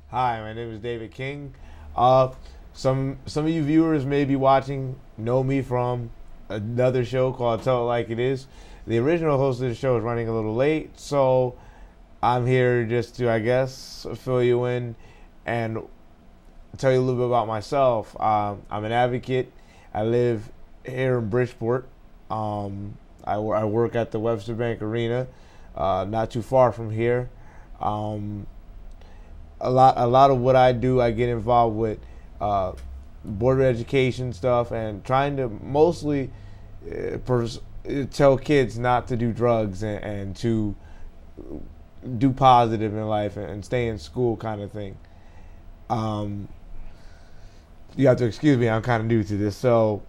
Hi, my name is David King. Some of you viewers may be watching know me from another show called Tell It Like It Is. The original host of the show is running a little late, so I'm here just to, I guess, fill you in and tell you a little bit about myself. I'm an advocate. I live here in Bridgeport. I work at the Webster Bank Arena, not too far from here. A lot of what I do, I get involved with board of education stuff and trying to mostly tell kids not to do drugs and to do positive in life and stay in school kind of thing. You have to excuse me, I'm kind of new to this. So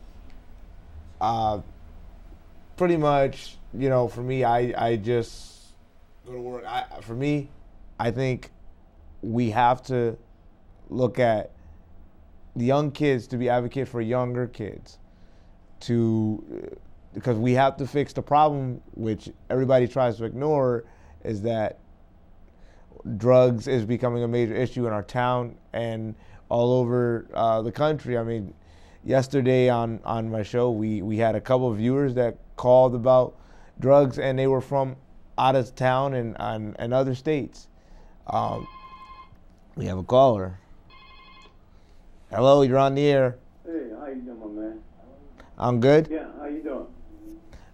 pretty much, for me, I just go to work. For me, I think we have to look at the young kids to be advocate for younger kids because we have to fix the problem, which everybody tries to ignore, is that drugs is becoming a major issue in our town and all over the country. I mean, yesterday on my show, we had a couple of viewers that called about drugs, and they were from out of town and other states. We have a caller. Hello, you're on the air. Hey, how you doing, my man? I'm good. Yeah, how you doing?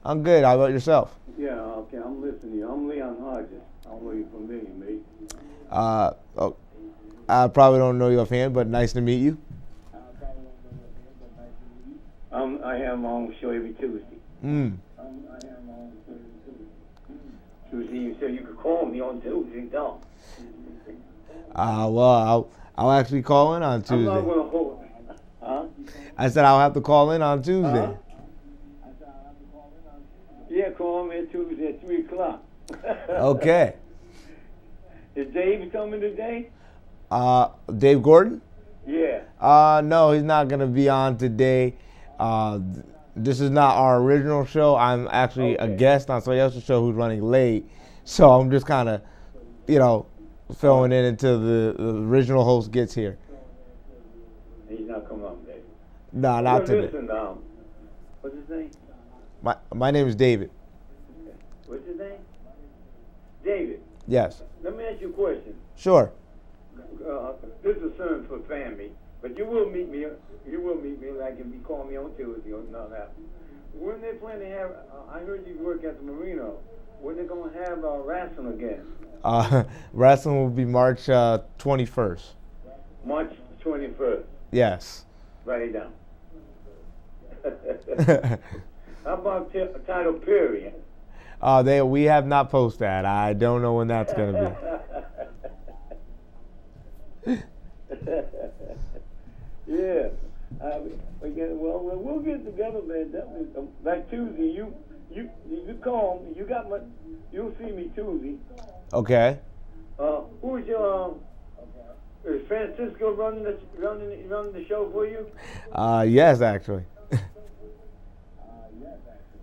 I'm good. How about yourself? Yeah, okay, I'm listening to you. I'm Leon Hodges. I don't know you familiar, mate. I probably don't know you offhand, but nice to meet you. I have my own show every Tuesday. Tuesday, you said you could call me on Tuesday, don't. Well, I'll actually call in on Tuesday. I'm not gonna hold. Huh? I said I'll have to call in on Tuesday. Yeah, call me Tuesday at 3 o'clock. Okay. Is Dave coming today? Dave Gordon? Yeah. No, he's not gonna be on today. This is not our original show. I'm actually a guest on somebody else's show who's running late, so I'm just kind of, filling in until the original host gets here. He's not coming on, Dave. No, not today. Listen, what's his name? My name is David. Okay. What's his name? David. Yes. Let me ask you a question. Sure. This is a sermon for family, but you will meet me. You will meet me. Like if you call me on Tuesday or not that. When they plan to have, I heard you work at the Marina. When they gonna have wrestling again? Wrestling will be March 21st. March 21st. Yes. Write it down. How about title period? We have not posted that. I don't know when that's gonna be. Yeah. We'll get together, man. Definitely. Like Tuesday, you call me. You'll see me Tuesday. Okay. Who's your? Is Francisco running the show for you? Yes, actually.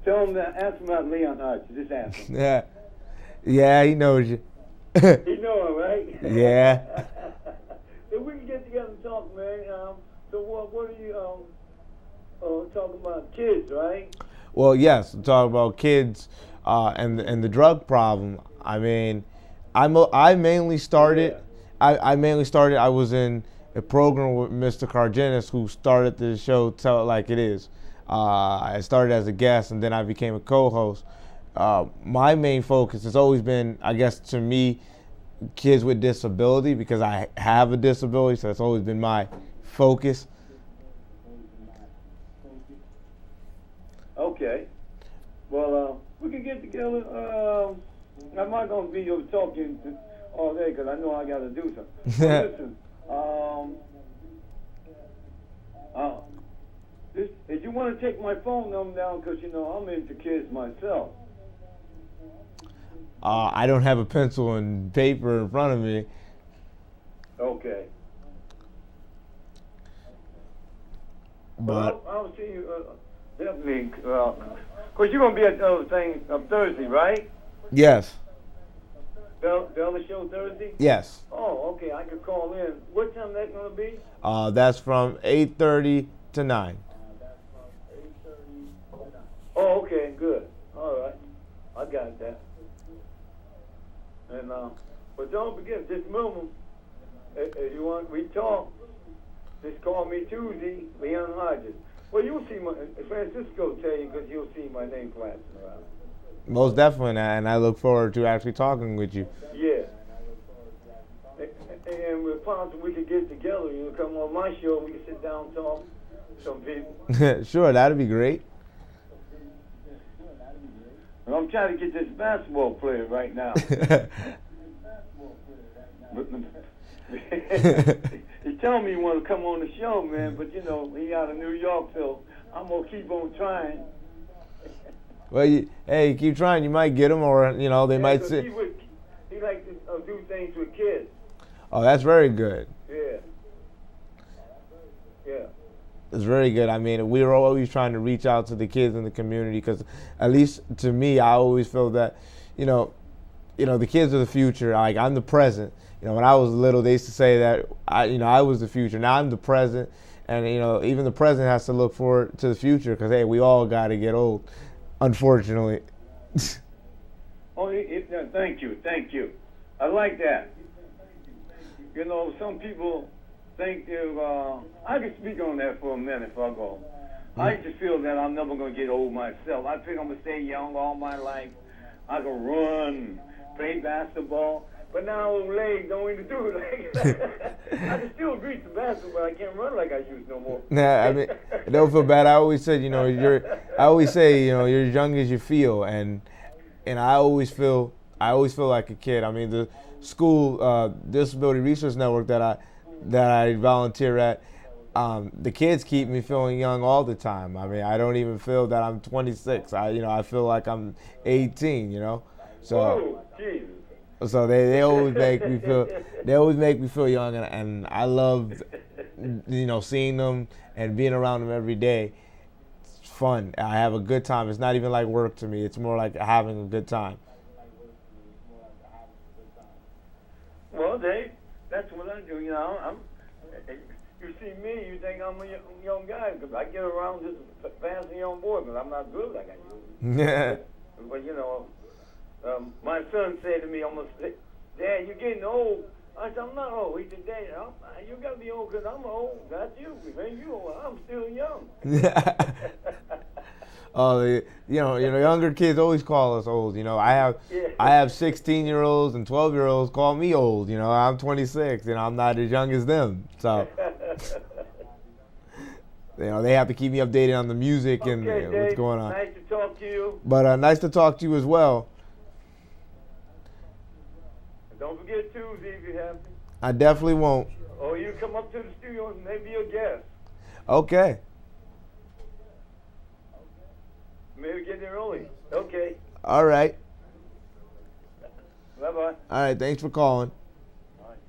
Tell him to ask him about Leon Hodges. Just ask him. Yeah, he knows you. He know him, right? Yeah. If we can get together and talk, man. So what are you talking about? Kids, right? Well, yes, I'm talking about kids and the drug problem. I mean, I mainly started. Yeah. I was in a program with Mr. Cargenis, who started the show Tell It Like It Is. I started as a guest, and then I became a co-host. My main focus has always been, I guess, to me, kids with disability, because I have a disability, so it's always been my focus. Okay. Well, we can get together. I'm not going to be talking all day because I know I got to do something. So listen, if you want to take my phone number down, because, I'm into kids myself. I don't have a pencil and paper in front of me. Okay. But I'll see you definitely. Because you're going to be at those things on Thursday, right? yes. The other show Thursday? Yes. Oh, okay. I could call in. What time that gonna be? That's from 8:30 to 9. Oh, okay, good. All right, I got that. And but don't forget, just remember, if you want, we talk. Just call me Tuesday, Leon Hodges. Well, you'll see my Francisco tell you because you'll see my name flashing around. Most definitely, and I look forward to actually talking with you. Yeah. And we're possible we could get together. You know, come on my show. We can sit down and talk to some people. Sure, that'd be great. And I'm trying to get this basketball player right now. He telling me he want to come on the show, man, but you know, he out of New York, so I'm going to keep on trying. Well, hey, keep trying. You might get them, or, you know, they might say. He likes to do things with kids. Oh, that's very good. Yeah. Yeah. It's very good. I mean, we were always trying to reach out to the kids in the community because, at least to me, I always feel that, you know, the kids are the future. Like, I'm the present. You know, when I was little, they used to say that I was the future. Now I'm the present, and you know, even the present has to look forward to the future because hey, we all got to get old, unfortunately. Thank you. I like that. You know, some people think I can speak on that for a minute if I go. I just feel that I'm never going to get old myself. I think I'm going to stay young all my life. I can run, play basketball, but now legs don't even do it like that. I can still reach the basketball, but I can't run like I used no more. Nah, I mean, don't feel bad. I always said, you're as young as you feel, and I always feel like a kid. I mean, the school Disability Research Network that I volunteer at, the kids keep me feeling young all the time. I mean, I don't even feel that I'm 26. I feel like I'm 18. So. Oh, Jesus. So they always make me feel young, and I love seeing them and being around them every day. It's fun. I have a good time. It's not even like work to me. It's more like having a good time. Well, Dave, that's what I do. You see me, you think I'm a young guy because I get around just a fancy young boy, but I'm not good like I used to. Yeah. But my son said to me almost, Dad, you're getting old. I said, I'm not old. He said, Dad, you got to be old because I'm old. That's you. Man, you old. I'm still young. Oh, younger kids always call us old. I have 16-year-olds and 12-year-olds call me old. I'm 26. I'm not as young as them. So, they have to keep me updated on the music and what's going on. Nice to talk to you. But nice to talk to you as well. Don't forget Tuesday if you have to. I definitely won't. Oh, you come up to the studio and maybe a guest. Okay. Maybe get there early. Okay. All right. Bye-bye. All right, thanks for calling. All right.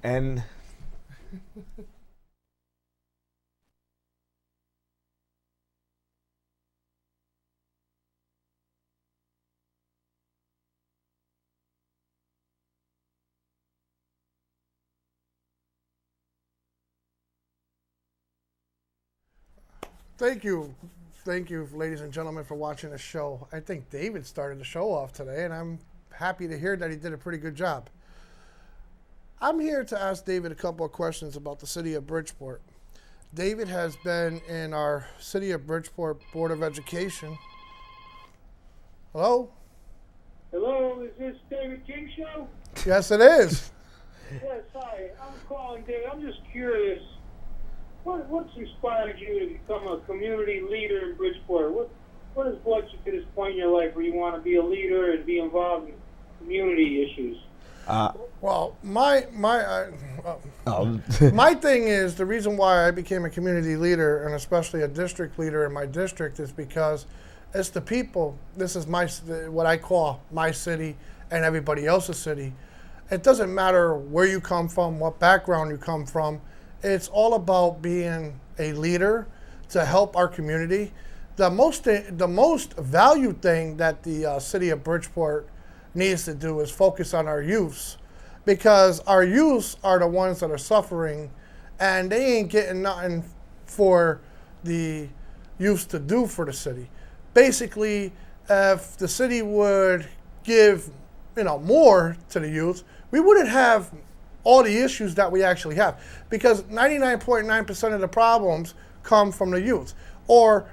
And... Thank you, ladies and gentlemen, for watching the show. I think David started the show off today, and I'm happy to hear that he did a pretty good job. I'm here to ask David a couple of questions about the city of Bridgeport. David has been in our City of Bridgeport Board of Education. Hello? Hello, is this David King Show? Yes, it is. Yes, hi. I'm calling David. I'm just curious. What's inspired you to become a community leader in Bridgeport? What has brought you to this point in your life where you want to be a leader and be involved in community issues? Well, my thing is, the reason why I became a community leader and especially a district leader in my district is because it's the people. This is what I call my city and everybody else's city. It doesn't matter where you come from, what background you come from. It's all about being a leader to help our community, the most valued thing that the city of Bridgeport needs to do is focus on our youths, because our youths are the ones that are suffering, and they ain't getting nothing for the youths to do for the city. Basically, if the city would give, more to the youth, we wouldn't have all the issues that we actually have, because 99.9% of the problems come from the youth, or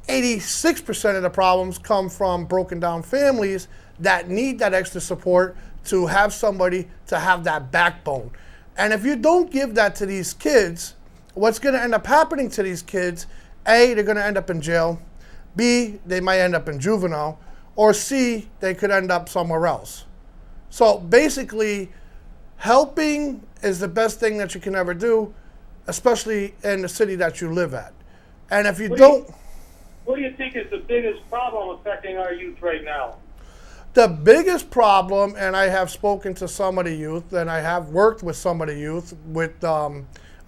86% of the problems come from broken down families that need that extra support to have somebody to have that backbone. And if you don't give that to these kids, what's going to end up happening to these kids, A, they're going to end up in jail, B, they might end up in juvenile, or C, they could end up somewhere else. So basically, helping is the best thing that you can ever do, especially in the city that you live at. And if you what do you think is the biggest problem affecting our youth right now? The biggest problem, and I have spoken to some of the youth, and I have worked with some of the youth, with a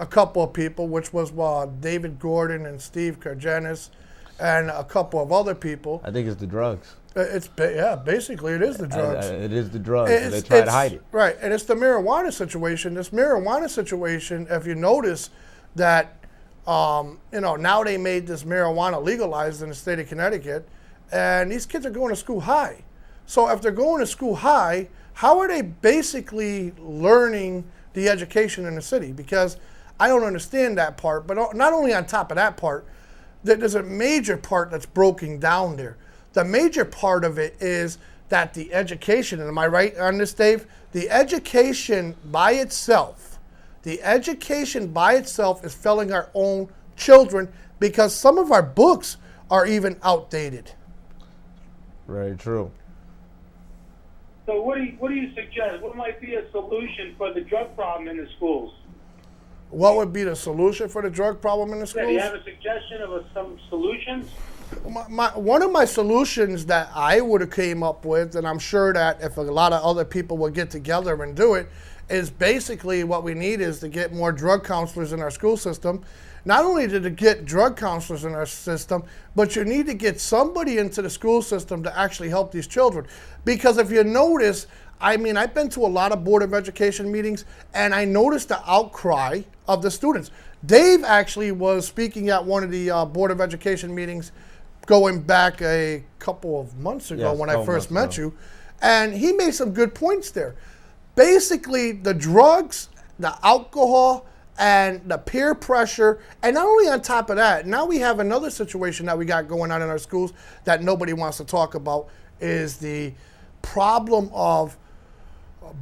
couple of people, which was David Goodman and Steve Cargenis, and a couple of other people. I think it's the drugs. Basically it is the drugs. It is the drugs. They try to hide it. Right, and it's the marijuana situation. This marijuana situation, if you notice that, now they made this marijuana legalized in the state of Connecticut, and these kids are going to school high. So if they're going to school high, how are they basically learning the education in the city? Because I don't understand that part, but not only on top of that part, there's a major part that's broken down there. The major part of it is that the education, and am I right on this, Dave? The education by itself is failing our own children, because some of our books are even outdated. Very true. So what do you suggest? What might be a solution for the drug problem in the schools? What would be the solution for the drug problem in the schools? Do you have a suggestion of some solutions? One of my solutions that I would have came up with, and I'm sure that if a lot of other people would get together and do it, is basically what we need is to get more drug counselors in our school system. Not only to get drug counselors in our system, but you need to get somebody into the school system to actually help these children. Because if you notice, I've been to a lot of Board of Education meetings, and I noticed the outcry of the students. Dave actually was speaking at one of the Board of Education meetings going back a couple of months ago, when I first met you, and he made some good points there. Basically, the drugs, the alcohol, and the peer pressure, and not only on top of that, now we have another situation that we got going on in our schools that nobody wants to talk about, is the problem of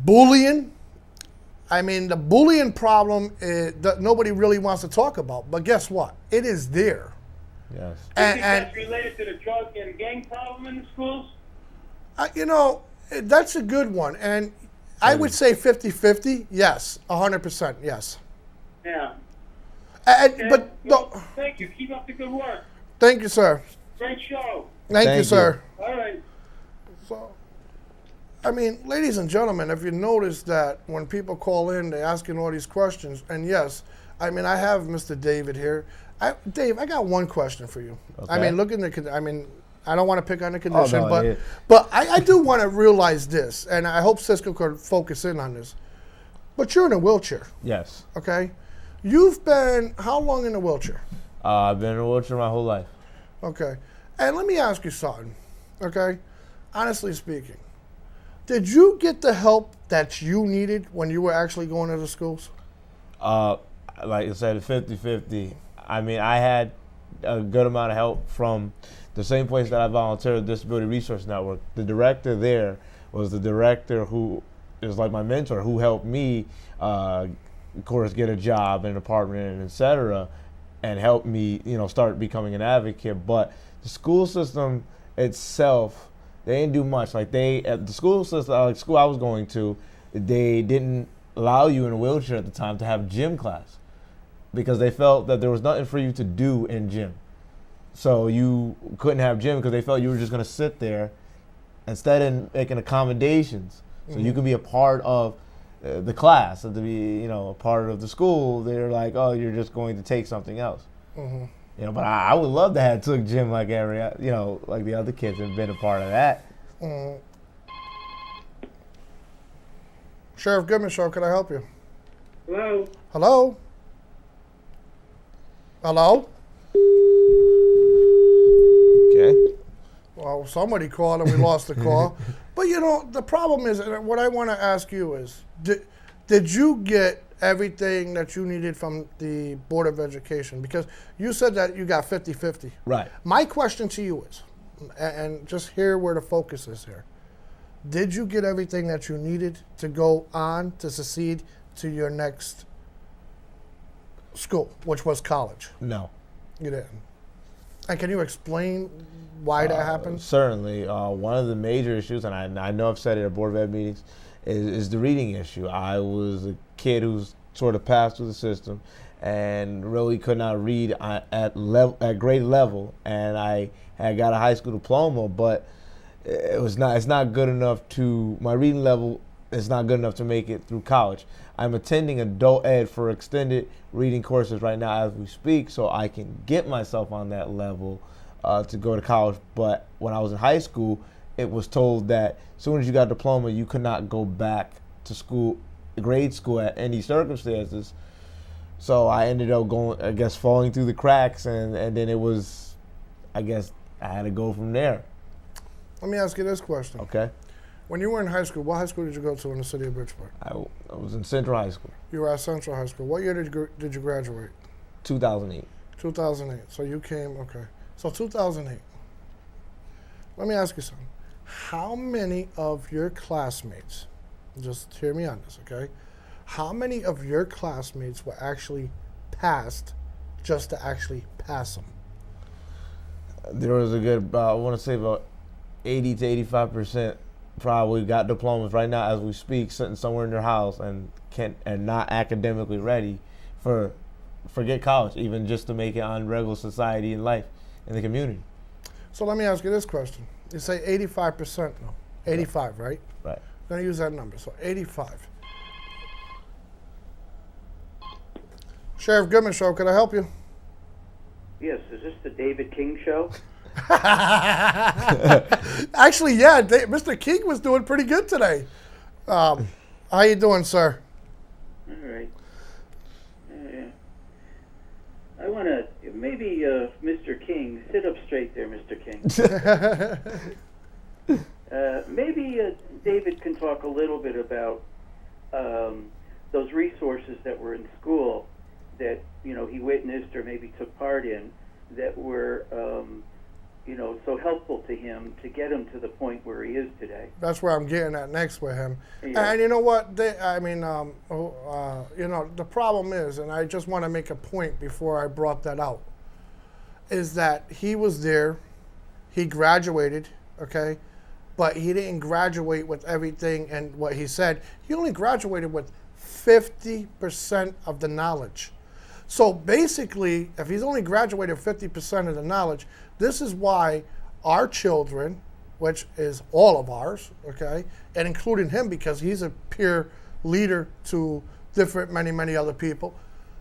bullying. The bullying problem is that nobody really wants to talk about, but guess what? It is there. Yes. Do you think that's related to the drug and gang problem in the schools? That's a good one, and I would say 50-50, yes, 100%, yes. Yeah. Thank you. Keep up the good work. Thank you, sir. Great show. Thank you, sir. All right. So, ladies and gentlemen, if you notice that when people call in, they're asking all these questions, and yes, I have Mr. David here. Dave, I got one question for you. Okay. I don't want to pick on the condition, but I do want to realize this, and I hope Cisco could focus in on this. But you're in a wheelchair. Yes. Okay? You've been how long in a wheelchair? I've been in a wheelchair my whole life. Okay. And let me ask you something, okay? Honestly speaking, did you get the help that you needed when you were actually going to the schools? Like I said, 50-50. I had a good amount of help from the same place that I volunteered at Disability Resource Network. The director there was the director who is like my mentor, who helped me, of course, get a job, an apartment, et cetera, and helped me, start becoming an advocate. But the school system itself, they didn't do much. At the school system, school I was going to, they didn't allow you in a wheelchair at the time to have gym class, because they felt that there was nothing for you to do in gym. So you couldn't have gym because they felt you were just going to sit there instead of making accommodations. So you can be a part of the class, and to be, a part of the school. They're like, oh, you're just going to take something else. You know, but I would love to have took gym like like the other kids and been a part of that. Sheriff Goodman Show, can I help you? Hello? Hello? Hello? Okay. Well, somebody called and we lost the call. But, the problem is, and what I want to ask you is, did you get everything that you needed from the Board of Education? Because you said that you got 50-50. Right. My question to you is, and just hear where the focus is here, did you get everything that you needed to go on to succeed to your next school, which was college? No. You didn't. And can you explain why that happened? Certainly. One of the major issues, and I know I've said it at Board of Ed meetings, is the reading issue. I was a kid who's sort of passed through the system and really could not read at grade level, and I had got a high school diploma, but it's not good enough my reading level is not good enough to make it through college. I'm attending adult ed for extended reading courses right now as we speak, so I can get myself on that level to go to college. But when I was in high school, it was told that as soon as you got a diploma, you could not go back to school, grade school, at any circumstances. So I ended up falling through the cracks, and then it was, I had to go from there. Let me ask you this question. Okay. When you were in high school, what high school did you go to in the city of Bridgeport? I was in Central High School. You were at Central High School. What year did you graduate? 2008. 2008. So you came, okay. So 2008. Let me ask you something. How many of your classmates, just hear me on this, okay? How many of your classmates were actually passed just to actually pass them? There was a good, I want to say about 80 to 85% probably got diplomas right now as we speak, sitting somewhere in their house and not academically ready forget college, even just to make it on regular society and life in the community. So let me ask you this question. You say 85%, no, 85, right? Right. I'm going to use that number, so 85. Sheriff Goodman Show, can I help you? Yes, is this the David King Show? Actually, yeah, Mr. King was doing pretty good today. How you doing, sir? All right. I want to, maybe Mr. King, sit up straight there, Mr. King. Maybe David can talk a little bit about those resources that were in school that, he witnessed or maybe took part in that were, so helpful to him to get him to the point where he is today. That's where I'm getting at next with him. Yeah. And you know what? The problem is, and I just want to make a point before I brought that out, is that he was there, he graduated, okay, but he didn't graduate with everything and what he said. He only graduated with 50% of the knowledge. So basically, if he's only graduated 50% of the knowledge, this is why our children, which is all of ours, okay, and including him because he's a peer leader to many other people.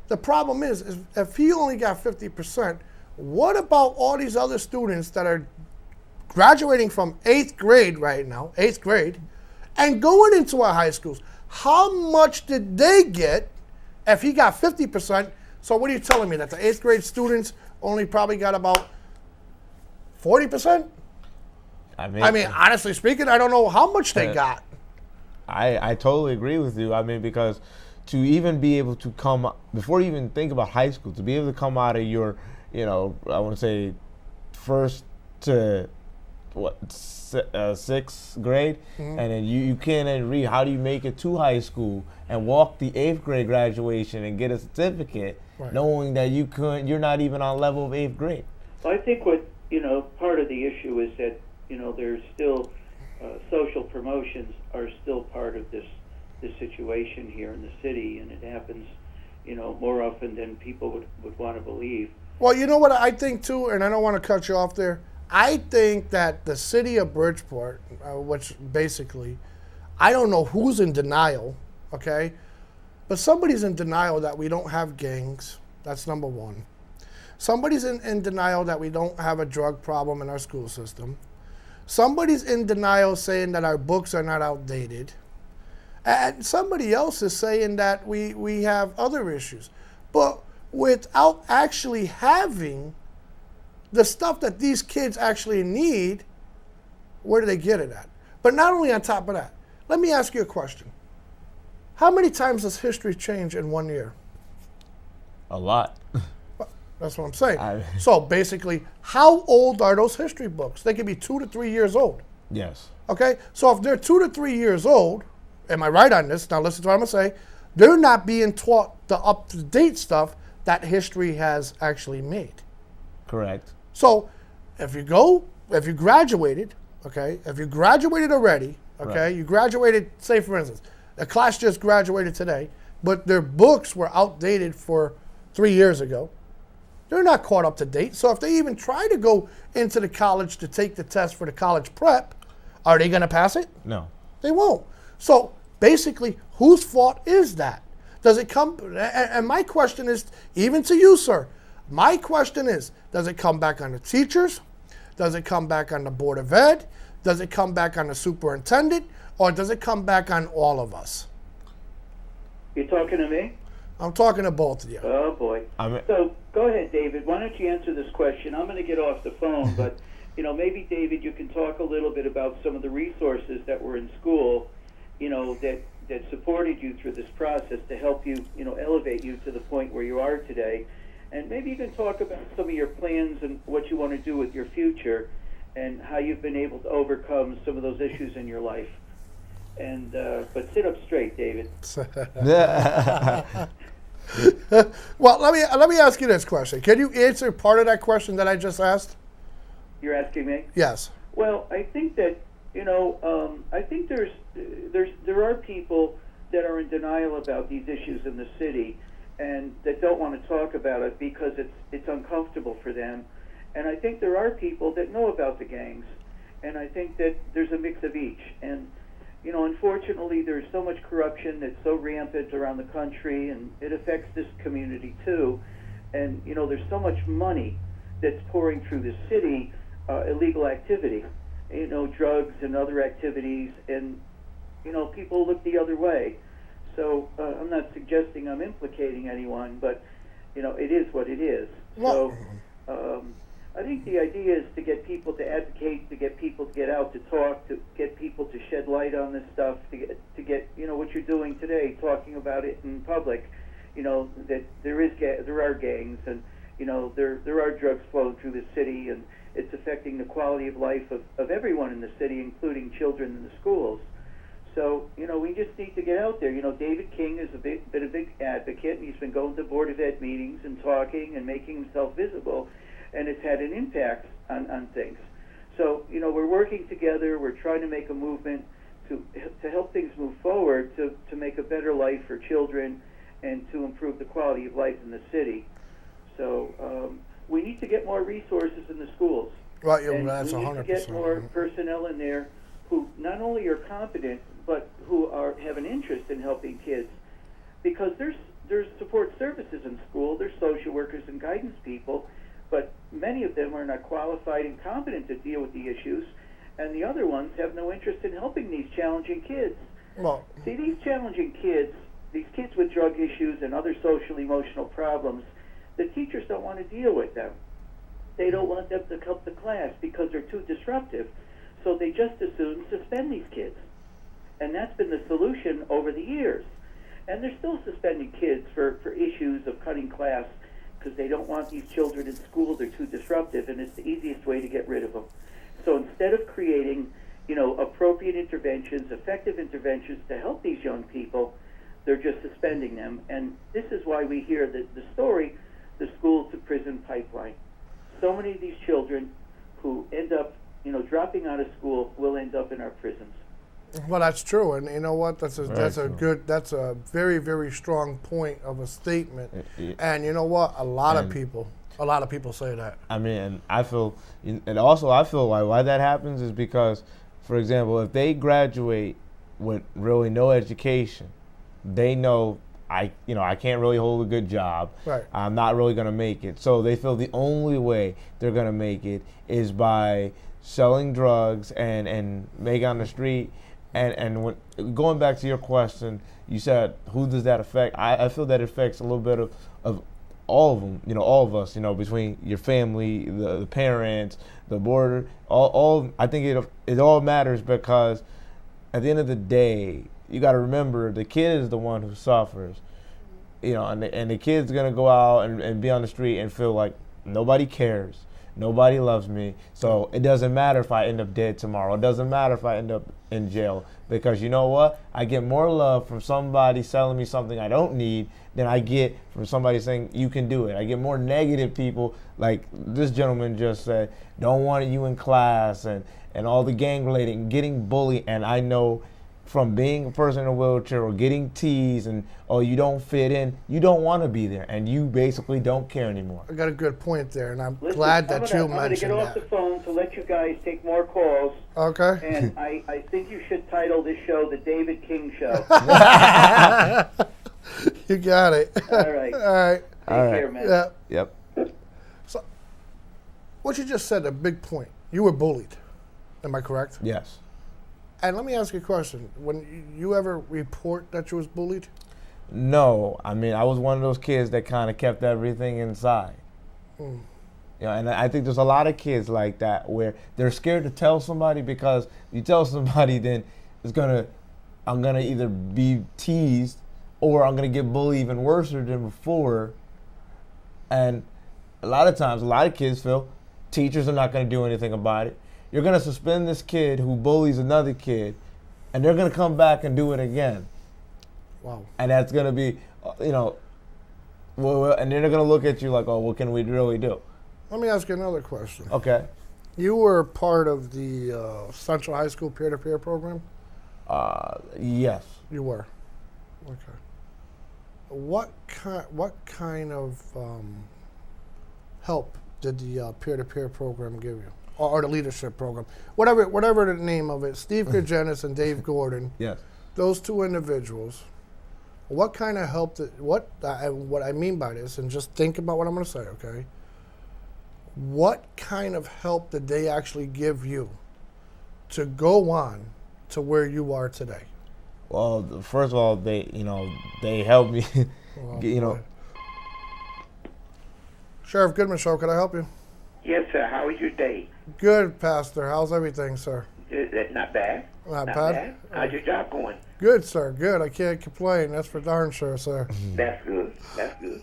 The problem is if he only got 50%, what about all these other students that are graduating from 8th grade right now, 8th grade, and going into our high schools? How much did they get if he got 50%? So what are you telling me, that the 8th grade students only probably got about 40%? I mean, honestly speaking, I don't know how much they got. I totally agree with you. I mean, because to even be able to come, before you even think about high school, to be able to come out of your, I want to say first to, 6th grade, and then you can't even read. How do you make it to high school and walk the 8th grade graduation and get a certificate, right, knowing that you're not even on level of 8th grade? Well, I think what, part of the issue is that, there's still social promotions are still part of this situation here in the city, and it happens, more often than people would want to believe. Well, you know what I think too, and I don't want to cut you off there. I think that the city of Bridgeport, which basically, I don't know who's in denial, okay? But somebody's in denial that we don't have gangs. That's number one. Somebody's in denial that we don't have a drug problem in our school system. Somebody's in denial saying that our books are not outdated. And somebody else is saying that we have other issues. But without actually having the stuff that these kids actually need, where do they get it at? But not only on top of that, let me ask you a question. How many times does history change in 1 year? A lot. That's what I'm saying. So basically, how old are those history books? They can be 2 to 3 years old. Yes. Okay? So if they're 2 to 3 years old, am I right on this? Now listen to what I'm going to say. They're not being taught the up-to-date stuff that history has actually made. Correct. So if you graduated, okay, if you graduated already, okay, Right. you graduated, say for instance, a class just graduated today, but their books were outdated for 3 years ago. They're not caught up to date. So if they even try to go into the college to take the test for the college prep, are they going to pass it? No. They won't. So basically, whose fault is that? Does it come, and my question is, even to you, sir, my question is, does it come back on the teachers? Does it come back on the Board of Ed? Does it come back on the superintendent? Or does it come back on all of us? You talking to me? I'm talking to both of you. Oh, boy. So go ahead, David. Why don't you answer this question? I'm going to get off the phone, but maybe, David, you can talk a little bit about some of the resources that were in school, that supported you through this process to help you, elevate you to the point where you are today. And maybe you can talk about some of your plans and what you want to do with your future and how you've been able to overcome some of those issues in your life. And but sit up straight, David. Well, let me ask you this question. Can you answer part of that question that I just asked? You're asking me? Yes. Well, I think that I think there are people that are in denial about these issues in the city, and that don't want to talk about it because it's uncomfortable for them. And I think there are people that know about the gangs, and I think that there's a mix of each. And unfortunately, there's so much corruption that's so rampant around the country, and it affects this community too. And there's so much money that's pouring through the city, illegal activity, drugs and other activities, and people look the other way. So I'm not suggesting I'm implicating anyone, but it is what it is. So I think the idea is to get people to advocate, to get people to get out to talk, to get people to shed light on this stuff, to get what you're doing today, talking about it in public. That there are gangs, and there are drugs flowing through the city, and it's affecting the quality of life of everyone in the city, including children in the schools. So, we just need to get out there. David King has been a big advocate, and he's been going to Board of Ed meetings and talking and making himself visible, and it's had an impact on things. So, we're working together. We're trying to make a movement to help things move forward, to make a better life for children and to improve the quality of life in the city. So, we need to get more resources in the schools. Right, and that's 100%. We need to get more personnel in there who not only are competent, but who have an interest in helping kids. Because there's support services in school, there's social workers and guidance people, but many of them are not qualified and competent to deal with the issues, and the other ones have no interest in helping these challenging kids. Well, See, these challenging kids, these kids with drug issues and other social emotional problems, the teachers don't want to deal with them. They don't want them to come to class because they're too disruptive. So they just as soon suspend these kids. And that's been the solution over the years. And they're still suspending kids for issues of cutting class because they don't want these children in school. They're too disruptive, and it's the easiest way to get rid of them. So instead of creating, appropriate interventions, effective interventions to help these young people, they're just suspending them. And this is why we hear the story, the school to prison pipeline. So many of these children who end up, dropping out of school will end up in our prisons. well, that's true, and you know what? That's a very, very strong point of a statement. And you know what? A lot of people say that. I mean, and I feel why that happens is because, for example, if they graduate with really no education, they know I can't really hold a good job. Right. I'm not really going to make it. So they feel the only way they're going to make it is by selling drugs and make on the street. And when, going back to your question, you said, who does that affect? I feel that it affects a little bit of all of them, all of us, between your family, the parents, the border, all. I think it all matters, because at the end of the day, you got to remember the kid is the one who suffers, and the kid's gonna go out and be on the street and feel like nobody cares, nobody loves me. So it doesn't matter if I end up dead tomorrow. It doesn't matter if I end up in jail, because you know what? I get more love from somebody selling me something I don't need than I get from somebody saying you can do it. I get more negative people, like this gentleman just said, don't want you in class, and all the gang related and getting bullied. And I know from being a person in a wheelchair or getting teased and, oh, you don't fit in, you don't want to be there, and you basically don't care anymore. I got a good point there, and I'm Listen, glad that you I'm going to mentioned get off that. the phone to let you guys take more calls. Okay. And I think you should title this show The David King Show. You got it. All right. All right. Take All right. care, man. Yeah. Yep. So, what you just said, a big point. You were bullied. Am I correct? Yes. And let me ask you a question. When you ever report that you was bullied? No, I mean, I was one of those kids that kind of kept everything inside. And I think there's a lot of kids like that where they're scared to tell somebody, because you tell somebody, then I'm gonna either be teased or I'm gonna get bullied even worse than before. And a lot of times, a lot of kids feel teachers are not gonna do anything about it. You're gonna suspend this kid who bullies another kid, and they're gonna come back and do it again. Wow. And that's gonna be, and then they're gonna look at you like, oh, what can we really do? Let me ask you another question. Okay. You were part of the Central High School peer-to-peer program? Yes. You were. Okay. What kind of help did the peer-to-peer program give you, or the leadership program, whatever the name of it? Steve Goodman and Dave Goodman. Yes. Those two individuals. What kind of help what I mean by this, and just think about what I'm going to say, okay? What kind of help did they actually give you to go on to where you are today? Well, first of all, they helped me. Well, Sheriff Goodman Show, can I help you? Yes, sir. How was your day? Good, Pastor. How's everything, sir? Not bad. Not bad? How's your job going? Good, sir. Good. I can't complain. That's for darn sure, sir. That's good. That's good.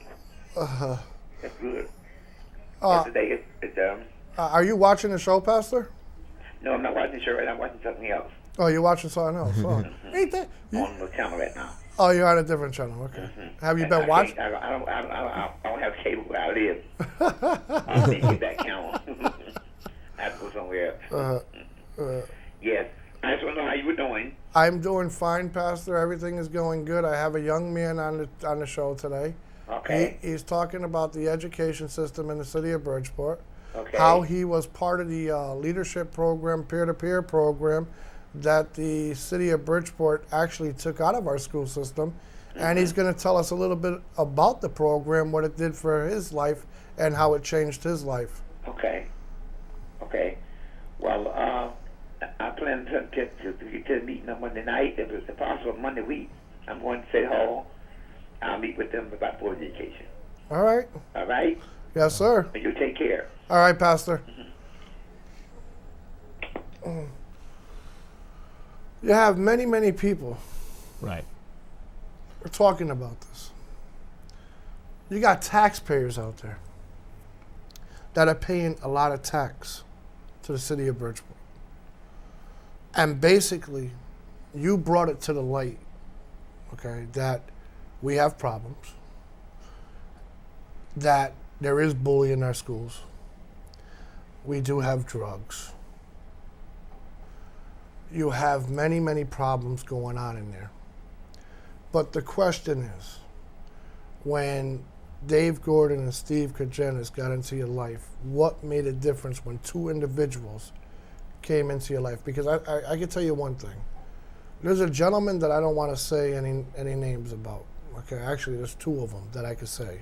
That's good. Today Are you watching the show, Pastor? no, I'm not watching the show right now. I'm watching something else Oh, you're watching something else. Oh, ain't that? on the channel right now. Oh, you're on a different channel. Okay. Have you been watching? I don't have cable where I live. I don't need that channel. I have to go somewhere else. Yes. I just want to know how you were doing. I'm doing fine, Pastor. Everything is going good. I have a young man on the show today. Okay. He's talking about the education system in the city of Bridgeport. Okay. How he was part of the leadership program, peer-to-peer program, that the city of Bridgeport actually took out of our school system. And he's going to tell us a little bit about the program, what it did for his life, and how it changed his life. Okay. Okay. Well, I plan to get to the meeting on Monday night. If it's possible, Monday week, I'm going to City Hall. I'll meet with them about board education. All right. All right? Yes, sir. And you take care. All right, Pastor. You have many, many people Right. are talking about this. You got taxpayers out there that are paying a lot of tax to the city of Bridgeport. And basically, you brought it to the light, okay, that we have problems, that there is bullying in our schools, we do have drugs. You have many, many problems going on in there. But the question is, when Dave Goodman and Steve Kajenis got into your life, what made a difference when two individuals came into your life? Because I can tell you one thing. There's a gentleman that I don't want to say any names about, Okay, actually, there's two of them that I could say.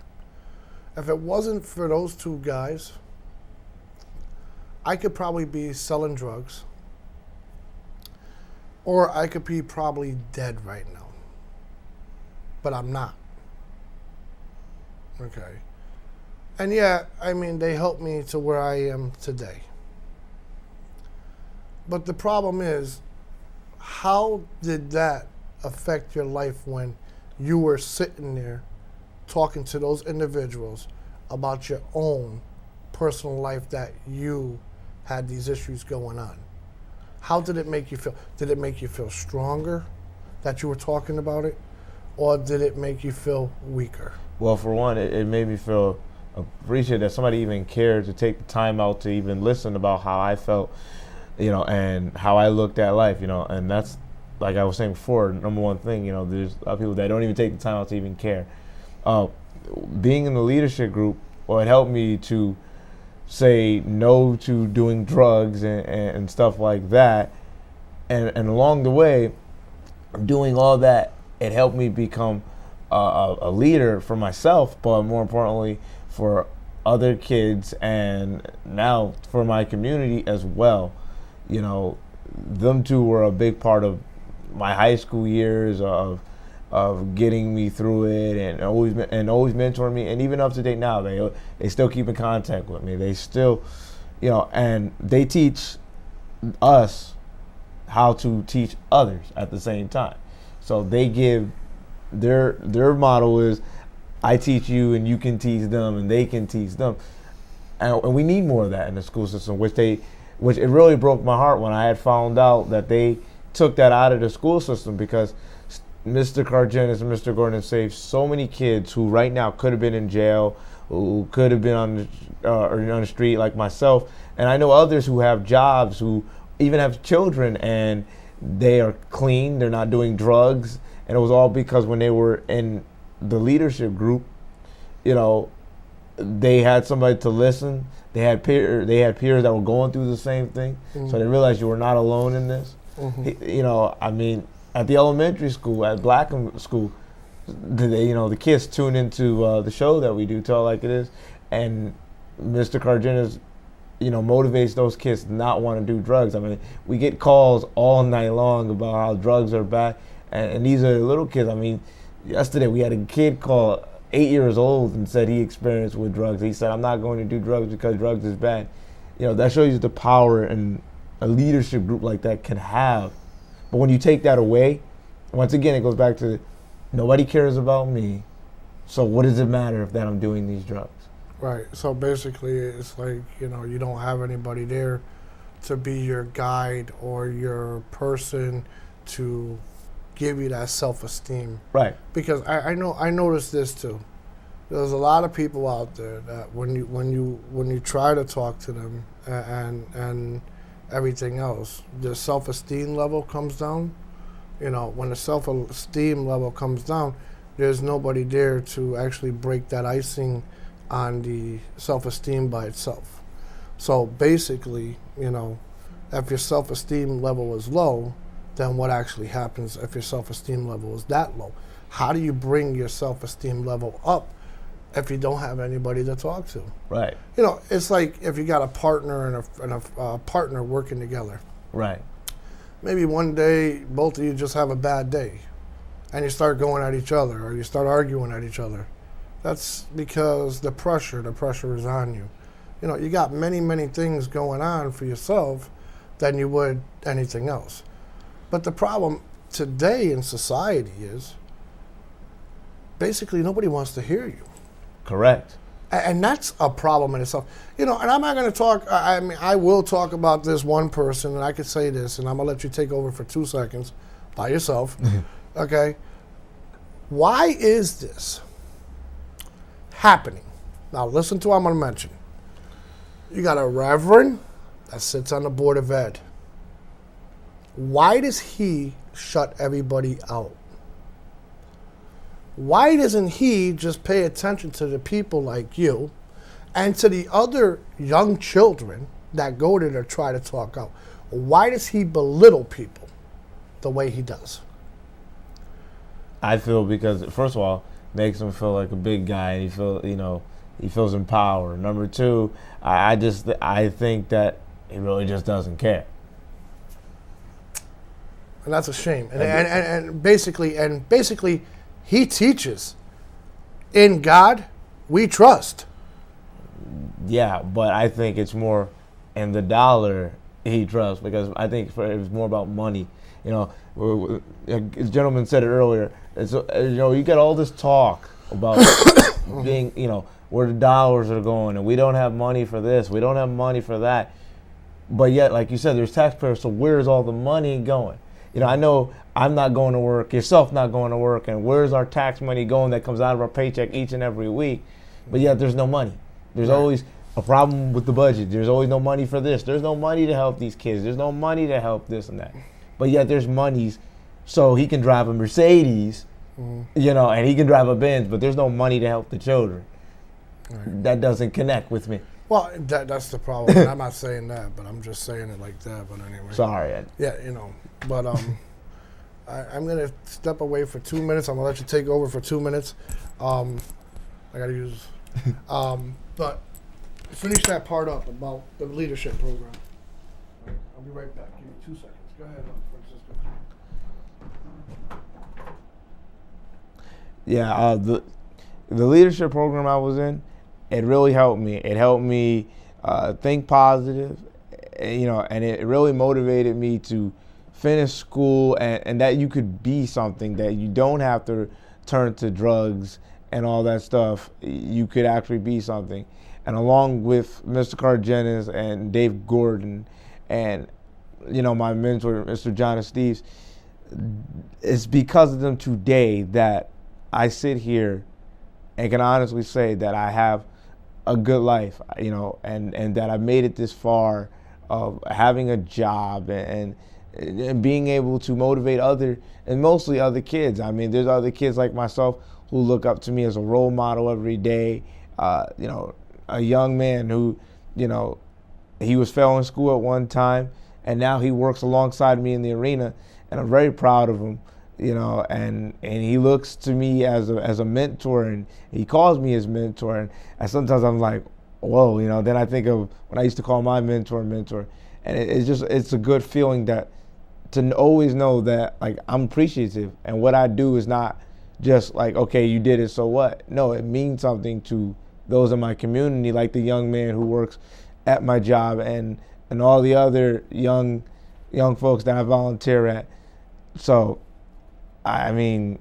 If it wasn't for those two guys, I could probably be selling drugs, or I could be probably dead right now. But I'm not. Okay. And yeah, I mean, they helped me to where I am today. But the problem is, how did that affect your life when you were sitting there talking to those individuals about your own personal life that you had these issues going on? How did it make you feel? Did it make you feel stronger that you were talking about it? Or did it make you feel weaker? Well, for one, it made me feel appreciative that somebody even cared to take the time out to even listen about how I felt, and how I looked at life, and that's, like I was saying before, number one thing, there's a lot of people that don't even take the time out to even care. Being in the leadership group, well, it helped me to say no to doing drugs and stuff like that. And along the way, doing all that, it helped me become a leader for myself, but more importantly, for other kids and now for my community as well. Them two were a big part of my high school years of getting me through it and always mentoring me, and even up to date now, they still keep in contact with me. They still, and they teach us how to teach others at the same time. So they give their motto is, I teach you and you can teach them and they can teach them, and we need more of that in the school system, which it really broke my heart when I had found out that they took that out of the school system, because Mr. Cargenis and Mr. Gordon saved so many kids who right now could have been in jail, who could have been on the street like myself. And I know others who have jobs, who even have children, and they are clean, they're not doing drugs. And it was all because when they were in the leadership group, they had somebody to listen. They had peers that were going through the same thing. Mm-hmm. So they realized you were not alone in this. Mm-hmm. At the elementary school, at Blackham School, the kids tune into the show that we do, Tell It Like It Is, and Mr. Cargenis, motivates those kids to not want to do drugs. We get calls all night long about how drugs are bad, and these are little kids. Yesterday we had a kid call 8 years old and said he experienced with drugs. He said, I'm not going to do drugs because drugs is bad. That shows you the power and a leadership group like that can have. But when you take that away, once again, it goes back to nobody cares about me. So what does it matter if that I'm doing these drugs? Right. So basically, it's like, you don't have anybody there to be your guide or your person to give you that self-esteem. Right. Because I noticed this too. There's a lot of people out there that when you try to talk to them and everything else, the self-esteem level comes down. When the self-esteem level comes down, there's nobody there to actually break that icing on the self-esteem by itself. So basically, if your self-esteem level is low, then what actually happens if your self-esteem level is that low? How do you bring your self-esteem level up if you don't have anybody to talk to? Right. It's like if you got a partner and a partner working together. Right. Maybe one day both of you just have a bad day and you start going at each other or you start arguing at each other. That's because the pressure is on you. You got many, many things going on for yourself than you would anything else. But the problem today in society is basically nobody wants to hear you. Correct. And that's a problem in itself. And I'm not going to talk, I will talk about this one person, and I could say this, and I'm going to let you take over for 2 seconds by yourself. Okay? Why is this happening? Now, listen to what I'm going to mention. You got a reverend that sits on the Board of Ed. Why does he shut everybody out? Why doesn't he just pay attention to the people like you and to the other young children that go there to try to talk out? Why does he belittle people the way he does? I feel because first of all, makes him feel like a big guy, and he feels empowered. Number two, I think that he really just doesn't care. And that's a shame. And basically, he teaches, in God we trust. Yeah, but I think it's more in the dollar he trusts, because I think it's more about money. The gentleman said it earlier. You get all this talk about being, where the dollars are going, and we don't have money for this, we don't have money for that. But yet, like you said, there's taxpayers, so where's all the money going? I know I'm not going to work, yourself not going to work, and where's our tax money going that comes out of our paycheck each and every week? But yet there's no money. There's always a problem with the budget. There's always no money for this. There's no money to help these kids. There's no money to help this and that. But yet there's monies so he can drive a Mercedes, and he can drive a Benz, but there's no money to help the children. Right. That doesn't connect with me. Well, that's the problem. I'm not saying that, but I'm just saying it like that. But anyway. Sorry, Ed. Yeah, But I'm going to step away for 2 minutes. I'm going to let you take over for 2 minutes. I got to use... but finish that part up about the leadership program. I'll be right back. Give me 2 seconds. Go ahead, Francisco. Yeah, the leadership program I was in, it really helped me. It helped me think positive, and it really motivated me to finish school and that you could be something, that you don't have to turn to drugs and all that stuff. You could actually be something. And along with Mr. Cardenas and Dave Gordon and, my mentor, Mr. John Steves, it's because of them today that I sit here and can honestly say that I have a good life, and that I've made it this far of having a job and being able to motivate mostly other kids. I mean, there's other kids like myself who look up to me as a role model every day. A young man who, he was failing school at one time, and now he works alongside me in the arena, and I'm very proud of him. And he looks to me as a mentor, and he calls me his mentor. And sometimes I'm like, whoa, then I think of when I used to call my mentor, and it's a good feeling that to always know that, like, I'm appreciative, and what I do is not just like, okay, you did it, so what? No, it means something to those in my community, like the young man who works at my job and all the other young folks that I volunteer at. So, I mean,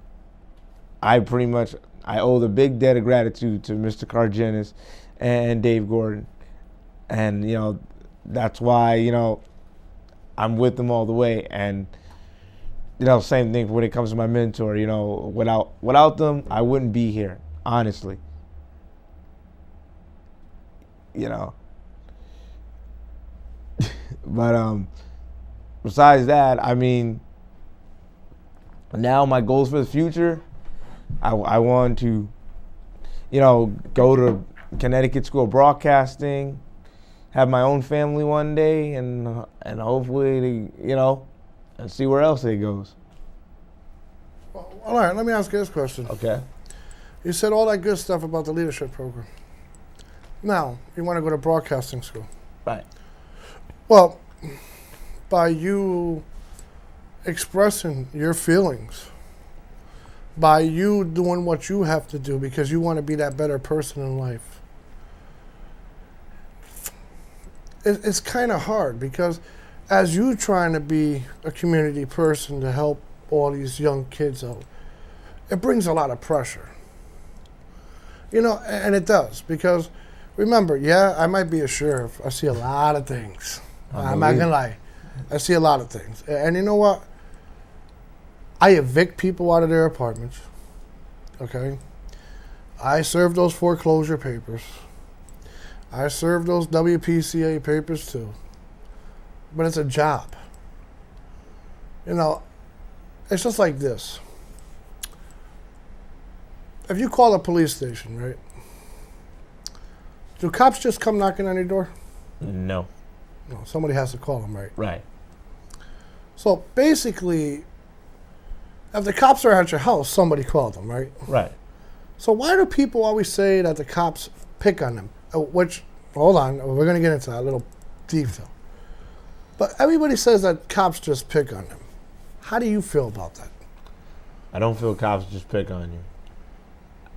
I owe the big debt of gratitude to Mr. Cardenas and Dave Gordon. And, that's why, I'm with them all the way. And, same thing when it comes to my mentor, without them, I wouldn't be here, honestly. But besides that, I mean, now my goals for the future, I want to, go to Connecticut School of Broadcasting, have my own family one day, and hopefully, and see where else it goes. Well, all right, let me ask you this question. Okay. You said all that good stuff about the leadership program. Now, you want to go to broadcasting school. Right. Well, by you expressing your feelings, by you doing what you have to do because you want to be that better person in life, it's kind of hard, because as you trying to be a community person to help all these young kids out, it brings a lot of pressure. And it does, because remember, I might be a sheriff. I see a lot of things. I'm not going to lie. I see a lot of things. And you know what? I evict people out of their apartments. Okay? I serve those foreclosure papers. I serve those WPCA papers too. But it's a job. It's just like this. If you call a police station, right? Do cops just come knocking on your door? No. No, somebody has to call them, right? Right. So basically, if the cops are at your house, somebody called them, right? Right. So why do people always say that the cops pick on them? Which, hold on, we're going to get into that little detail. But everybody says that cops just pick on them. How do you feel about that? I don't feel cops just pick on you.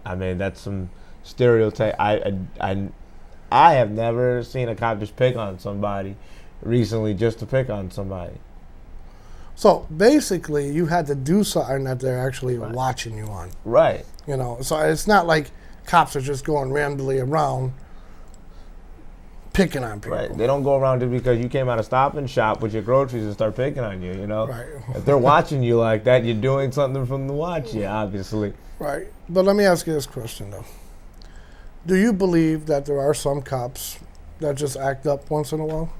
I mean, that's some stereotype. I have never seen a cop just pick on somebody recently just to pick on somebody. So basically, you had to do something that they're actually watching you on. Right. You know, so it's not like cops are just going randomly around picking on people. Right. They don't go around just because you came out of Stop and Shop with your groceries and start picking on you, you know? Right. If they're watching you like that, you're doing something from the watch, obviously. Right. But let me ask you this question, though. Do you believe that there are some cops that just act up once in a while?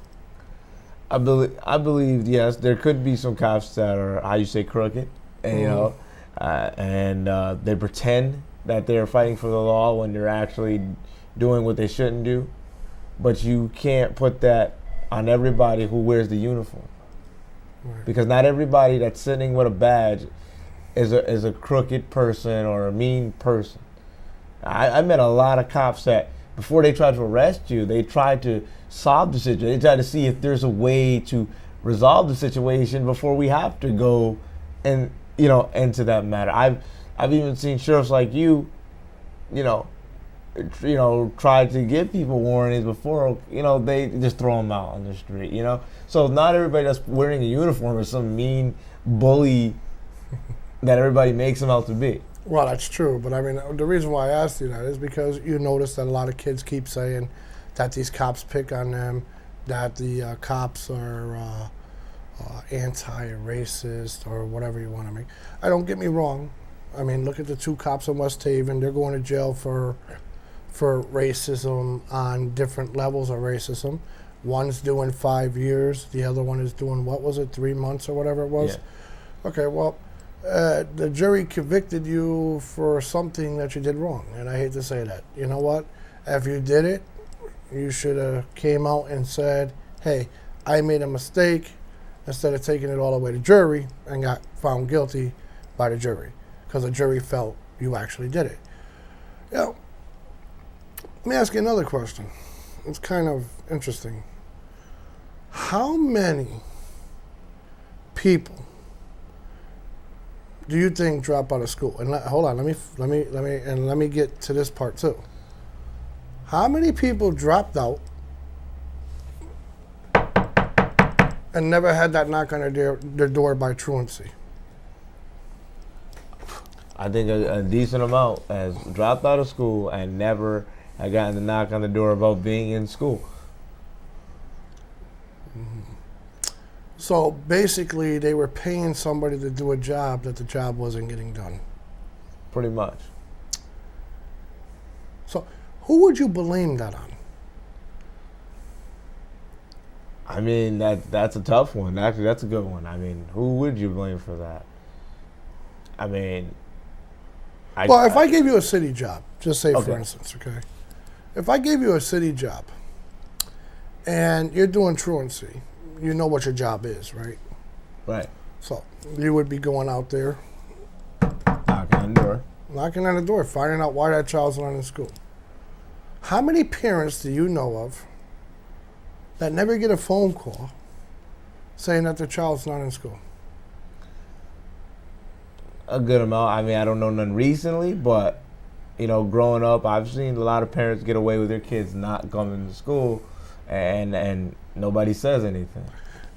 I believe, yes, there could be some cops that are, how you say, crooked, and, you know, and they pretend that they're fighting for the law when they're actually doing what they shouldn't do. But you can't put that on everybody who wears the uniform, because not everybody that's sitting with a badge is a crooked person or a mean person. I met a lot of cops that before they tried to arrest you, they tried to solve the situation. They tried to see if there's a way to resolve the situation before we have to go and into that matter. I've even seen sheriffs like you try to give people warnings before, they just throw them out on the street, So not everybody that's wearing a uniform is some mean bully that everybody makes them out to be. Well, that's true, but I mean, the reason why I asked you that is because you notice that a lot of kids keep saying that these cops pick on them, that the cops are anti-racist or whatever you want to make. Don't get me wrong. I mean, look at the two cops in West Haven. They're going to jail for racism on different levels of racism. One's doing 5 years. The other one is doing, 3 months or whatever it was? Yeah. Okay, well, the jury convicted you for something that you did wrong, and I hate to say that. You know what? If you did it, you should have came out and said, hey, I made a mistake, instead of taking it all the way to jury and got found guilty by the jury, because the jury felt you actually did it. Let me ask you another question. It's kind of interesting. How many people do you think drop out of school? And hold on, let me get to this part too. How many people dropped out and never had that knock on their door by truancy? I think a decent amount has dropped out of school and never had gotten the knock on the door about being in school. So basically, they were paying somebody to do a job that the job wasn't getting done. Pretty much. So who would you blame that on? I mean, that's a tough one. Actually, that's a good one. I mean, who would you blame for that? I mean, if I gave you a city job, just say for instance, okay? If I gave you a city job and you're doing truancy, you know what your job is, right? Right. So you would be going out there, knocking on the door, finding out why that child's not in school. How many parents do you know of that never get a phone call saying that their child's not in school? A good amount. I mean, I don't know none recently, but growing up, I've seen a lot of parents get away with their kids not coming to school, and nobody says anything.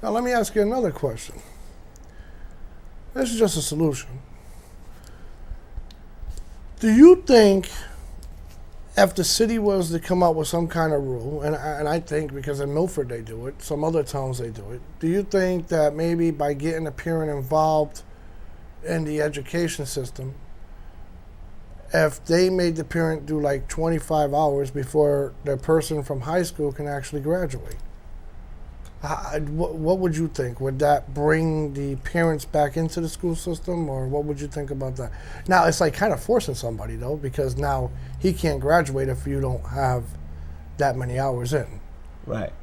Now let me ask you another question. This is just a solution. Do you think if the city was to come out with some kind of rule, and I think because in Milford they do it, some other towns they do it, do you think that maybe by getting a parent involved in the education system, if they made the parent do like 25 hours before the person from high school can actually graduate, what would you think? Would that bring the parents back into the school system, or what would you think about that? Now, it's like kind of forcing somebody, though, because now he can't graduate if you don't have that many hours in. Right.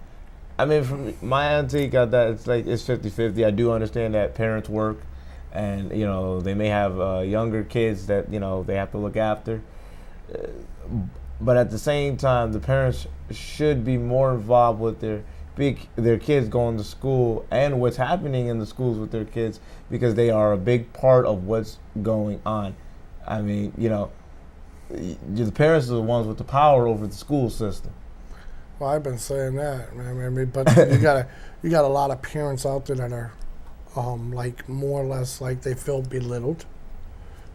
I mean, from my take on that, it's 50-50. I do understand that parents work and they may have younger kids that they have to look after. But at the same time, the parents should be more involved with their kids going to school and what's happening in the schools with their kids, because they are a big part of what's going on. I mean, the parents are the ones with the power over the school system. Well, I've been saying that, man. I mean, but you got a lot of parents out there that are like more or less like they feel belittled,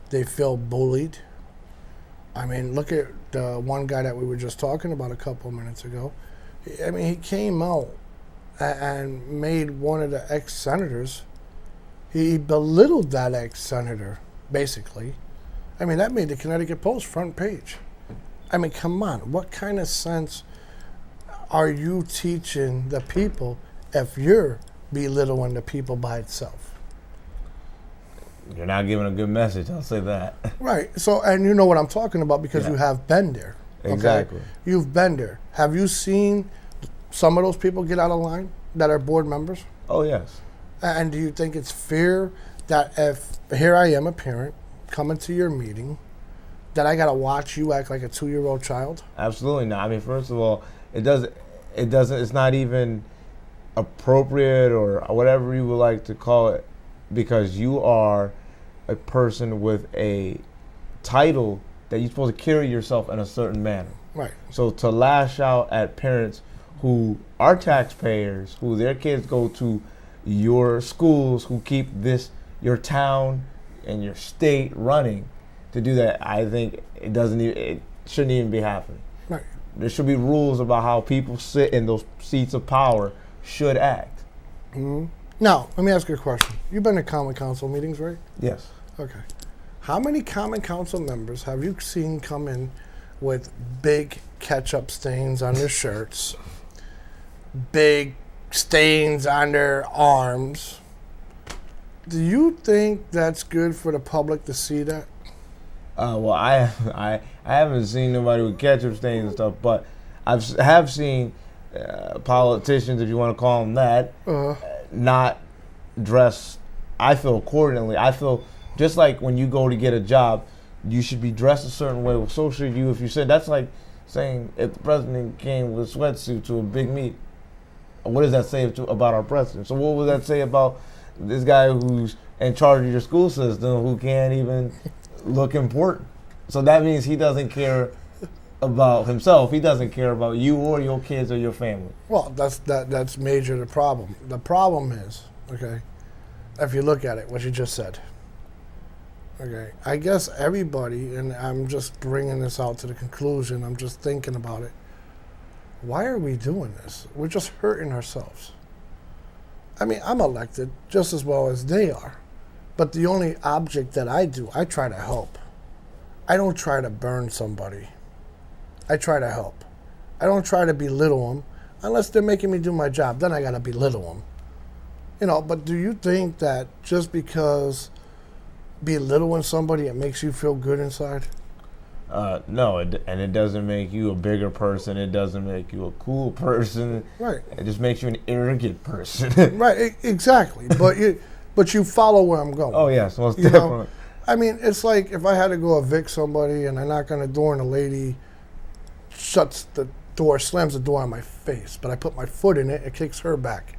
they feel bullied. I mean, look at the one guy that we were just talking about a couple of minutes ago. I mean, he came out and made one of the ex-senators. He belittled that ex-senator, basically. I mean, that made the Connecticut Post front page. I mean, come on. What kind of sense are you teaching the people if you're belittling the people by itself? You're not giving a good message, I'll say that. Right. So, and you know what I'm talking about because Yeah. you have been there. Okay? Exactly. You've been there. Have you seen some of those people get out of line that are board members? Oh, yes. And do you think it's fair that if here I am, a parent, coming to your meeting, that I got to watch you act like a 2-year-old child? Absolutely not. I mean, first of all, it's not even appropriate or whatever you would like to call it, because you are a person with a title that you're supposed to carry yourself in a certain manner. Right. So to lash out at parents who are taxpayers, who their kids go to your schools, who keep your town and your state running, to do that, I think it shouldn't even be happening. Right. There should be rules about how people sit in those seats of power should act. Mm-hmm. Now, let me ask you a question. You've been to Common Council meetings, right? Yes. Okay. How many Common Council members have you seen come in with big ketchup stains on their shirts, big stains on their arms? Do you think that's good for the public to see that? Well, I haven't seen nobody with ketchup stains and stuff, but I have seen politicians, if you want to call them that, not dress, I feel, accordingly. I feel just like when you go to get a job, you should be dressed a certain way. Well, so should you if you said, that's like saying if the president came with a sweatsuit to a big meeting. What does that say about our president? So what would that say about this guy who's in charge of your school system who can't even look important? So that means he doesn't care about himself. He doesn't care about you or your kids or your family. Well, that's major the problem. The problem is, okay, if you look at it, what you just said. Okay, I guess everybody, and I'm just bringing this out to the conclusion, I'm just thinking about it. Why are we doing this? We're just hurting ourselves. I mean, I'm elected just as well as they are. But the only object that I do, I try to help. I don't try to burn somebody. I try to help. I don't try to belittle them unless they're making me do my job. Then I got to belittle them. But do you think that just because belittling somebody, it makes you feel good inside? No, and it doesn't make you a bigger person. It doesn't make you a cool person. Right. It just makes you an arrogant person. Right, exactly. But you follow where I'm going. Oh, yes, most definitely. I mean, it's like if I had to go evict somebody and I knock on the door and the lady shuts the door, slams the door on my face, but I put my foot in it, it kicks her back.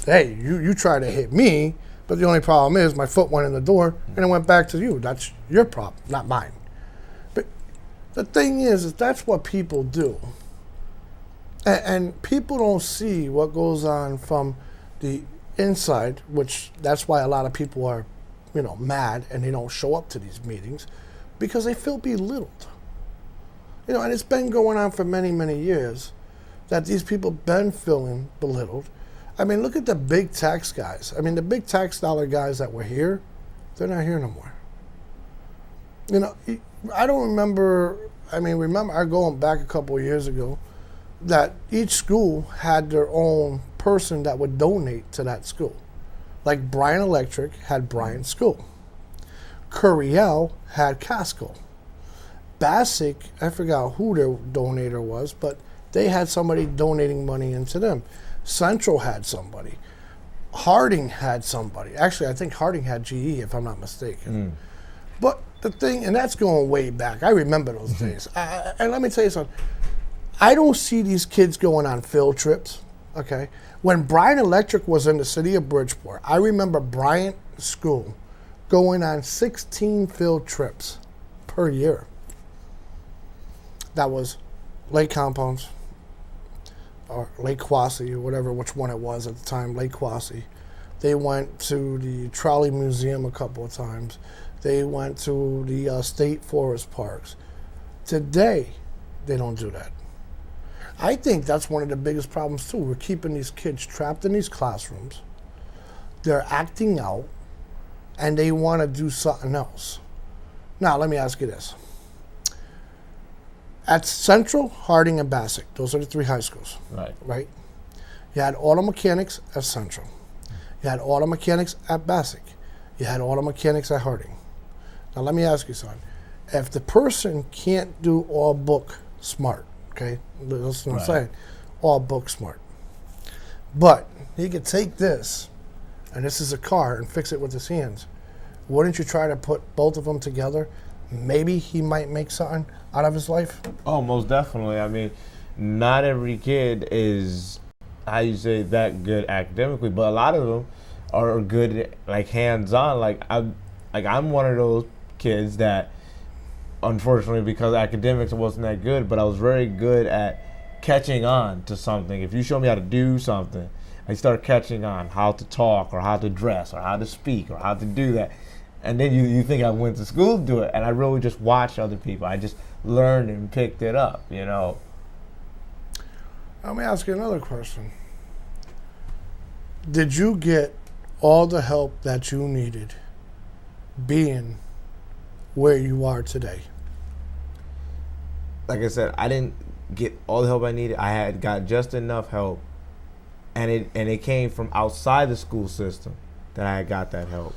Hey, you try to hit me, but the only problem is my foot went in the door and it went back to you. That's your problem, not mine. But the thing is that's what people do. And people don't see what goes on from the inside, which that's why a lot of people are, mad and they don't show up to these meetings because they feel belittled. And it's been going on for many, many years that these people been feeling belittled. I mean, look at the big tax guys. I mean, the big tax dollar guys that were here, they're not here no more. I don't remember, I'm going back a couple of years ago, that each school had their own person that would donate to that school. Like Bryan Electric had Bryan School. Curiel had Costco. Bassick, I forgot who their donator was, but they had somebody donating money into them. Central had somebody. Harding had somebody. Actually, I think Harding had GE, if I'm not mistaken. But the thing, and that's going way back. I remember those days. And let me tell you something. I don't see these kids going on field trips, okay? When Bryant Electric was in the city of Bridgeport, I remember Bryant School going on 16 field trips per year. That was Lake Compounds, or Lake Quasi, or whatever, which one it was at the time, Lake Quasi. They went to the Trolley Museum a couple of times. They went to the state forest parks. Today, they don't do that. I think that's one of the biggest problems too. We're keeping these kids trapped in these classrooms. They're acting out, and they want to do something else. Now, let me ask you this. At Central, Harding, and Bassick, those are the 3 high schools. Right? You had auto mechanics at Central. You had auto mechanics at Bassick. You had auto mechanics at Harding. Now, let me ask you something. If the person can't do all book smart, okay, that's what I'm saying, all book smart, but he could take this, and this is a car, and fix it with his hands, wouldn't you try to put both of them together? Maybe he might make something out of his life. Oh, most definitely. I mean, not every kid is, how you say, that good academically, but a lot of them are good, like, hands-on. I'm one of those kids that, unfortunately, because academics wasn't that good, but I was very good at catching on to something. If you show me how to do something, I start catching on how to talk or how to dress or how to speak or how to do that. And then you think I went to school to do it, and I really just watched other people. I just learned and picked it up, you know. Let me ask you another question. Did you get all the help that you needed being where you are today? Like I said, I didn't get all the help I needed. I had got just enough help, and it came from outside the school system that I had got that help.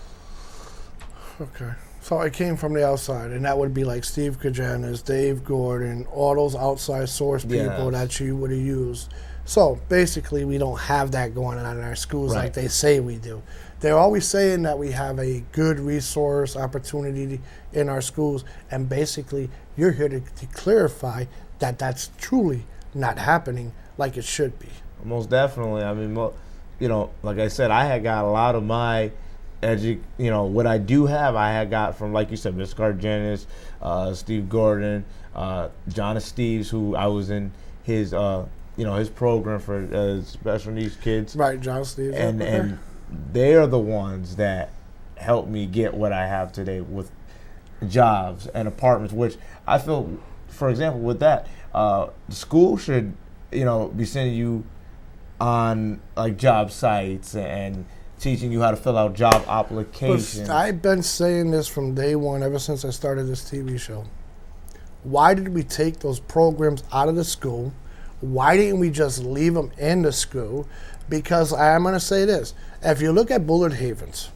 Okay. So it came from the outside, and that would be like Steve Kajanis, Dave Gordon, all those outside source people that you would have used. So basically, we don't have that going on in our schools like they say we do. They're always saying that we have a good resource opportunity in our schools, and basically, you're here to clarify that that's truly not happening like it should be. Most definitely. I mean, you know, like I said, I had got a lot of my what I do have, I had got from, like you said, Mr. Cardenas, Steve Gordon, John Steves, who I was in his, his program for special needs kids. Right, John Steves. And they are the ones that helped me get what I have today with jobs and apartments, which I feel, for example, with that, the school should, be sending you on like job sites and teaching you how to fill out job applications. But I've been saying this from day one, ever since I started this TV show. Why did we take those programs out of the school? Why didn't we just leave them in the school? Because I'm going to say this. If you look at Bullard Havens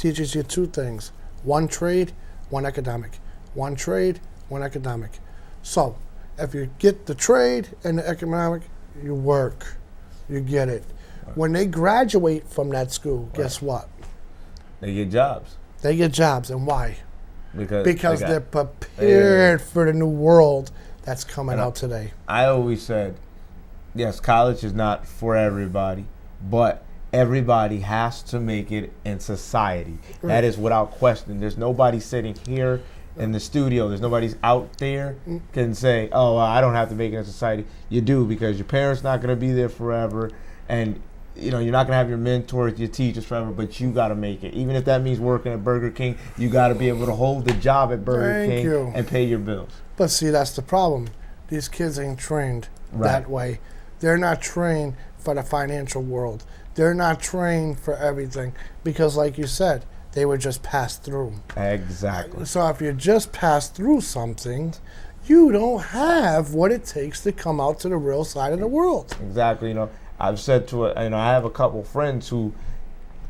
teaches you 2 things. 1 trade, 1 academic. 1 trade, 1 academic. So if you get the trade and the economic, you work. You get it. When they graduate from that school, guess what? They get jobs. They get jobs. And why? Because they're prepared for the new world that's coming out today. I always said, yes, college is not for everybody, but everybody has to make it in society. Right. That is without question. There's nobody sitting here in the studio. There's nobody out there can say, oh, I don't have to make it in society. You do, because your parents not going to be there forever, and you're not going to have your mentors, your teachers forever, but you got to make it. Even if that means working at Burger King, you got to be able to hold the job at Burger King and pay your bills. But see, that's the problem. These kids ain't trained that way. They're not trained for the financial world. They're not trained for everything because, like you said, they were just passed through. Exactly. So if you just pass through something, you don't have what it takes to come out to the real side of the world. Exactly. I've said to it, I have a couple friends who,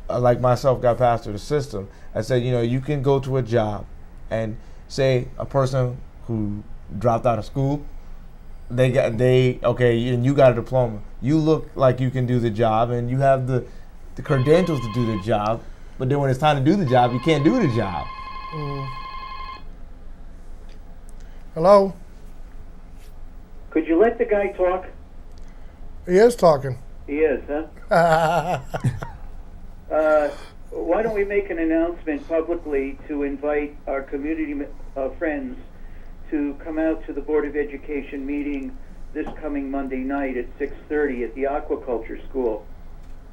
like myself, got passed through the system. I said, you can go to a job and say a person who dropped out of school, and you got a diploma. You look like you can do the job, and you have the the credentials to do the job, but then when it's time to do the job, you can't do the job. Hello? Could you let the guy talk? He is talking. He is, huh? Why don't we make an announcement publicly to invite our community friends to come out to the Board of Education meeting this coming Monday night at 6:30 at the Aquaculture School?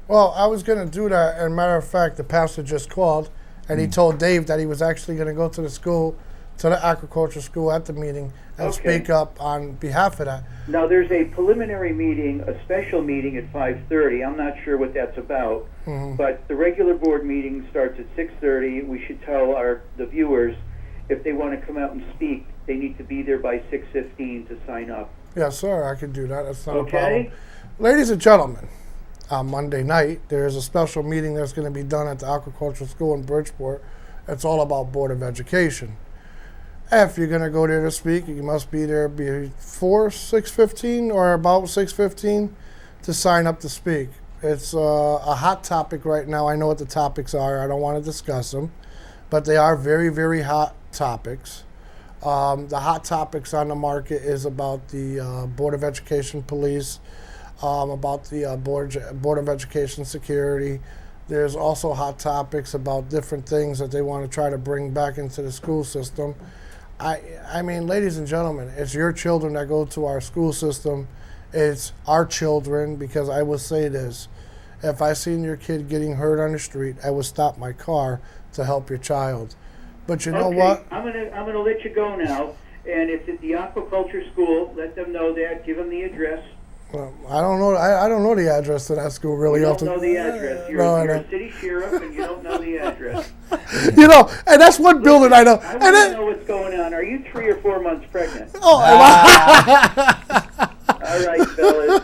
Well, I was going to do that, and matter of fact, the pastor just called, and he told Dave that he was actually going to go to the school, to the aquaculture school at the meeting, and speak up on behalf of that. Now, there's a preliminary meeting, a special meeting at 5:30. I'm not sure what that's about, but the regular board meeting starts at 6:30. We should tell the viewers, if they want to come out and speak, they need to be there by 6:15 to sign up. Yes, sir, I can do that. That's not a Okay. problem. Ladies and gentlemen, on Monday night, there's a special meeting that's going to be done at the aquaculture school in Bridgeport. It's all about Board of Education. If you're going to go there to speak, you must be there before 6:15 or about 6:15 to sign up to speak. It's a hot topic right now. I know what the topics are. I don't want to discuss them, but they are very, very hot topics. The hot topics on the market is about the Board of Education police, about the Board of Education security. There's also hot topics about different things that they want to try to bring back into the school system. I mean, ladies and gentlemen, it's your children that go to our school system. It's our children, because I will say this. If I seen your kid getting hurt on the street, I would stop my car to help your child. But you know what? I'm gonna let you go now. And if it's the aquaculture school, let them know that. Give them the address. Well, I don't know. I don't know the address to that school really. You don't know the address. You're a city sheriff, and you don't know the address. You know, and that's one building I know. I want to know what's going on. Are you 3 or 4 months pregnant? Oh, All right, fellas.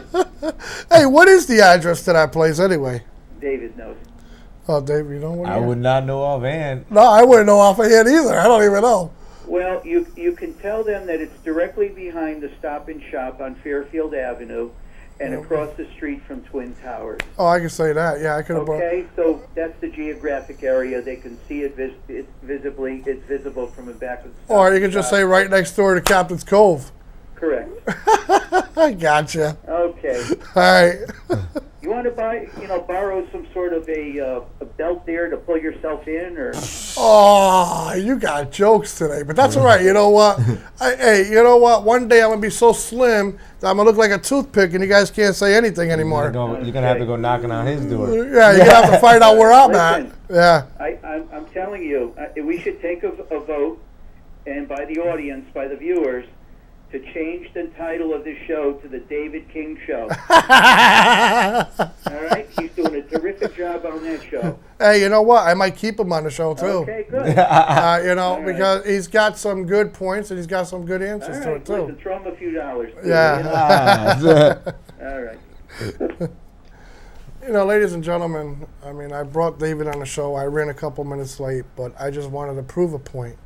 Hey, what is the address to that place anyway? David knows. Oh, Dave, you know what? I would not know offhand. No, I wouldn't know offhand either. I don't even know. Well, you can tell them that it's directly behind the Stop and Shop on Fairfield Avenue and across the street from Twin Towers. Oh, I can say that. Yeah, I could have. Okay, so that's the geographic area. They can see it visibly. It's visible from the back of the Stop Or you can just say right next door to Captain's Cove. Correct. I gotcha. Okay. All right. You want to borrow some sort of a belt there to pull yourself in, or? Oh, you got jokes today, but that's all right. You know what? Hey, you know what? One day I'm gonna be so slim that I'm gonna look like a toothpick, and you guys can't say anything anymore. You're gonna have to go knocking on his door. Yeah, you're gonna have to find out where I'm at. Yeah. I'm telling you, we should take a vote, and by the audience, by the viewers, to change the title of this show to the David King Show. All right? He's doing a terrific job on that show. Hey, you know what? I might keep him on the show, too. Okay, good. You know, because he's got some good points and he's got some good answers to it, too. Listen, throw him a few dollars. Yeah. All right. You know, ladies and gentlemen, I mean, I brought David on the show. I ran a couple minutes late, but I just wanted to prove a point.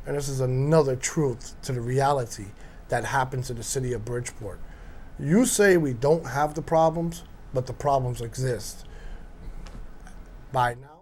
And this is another truth to the reality that happens in the city of Bridgeport. You say we don't have the problems, but the problems exist. By now.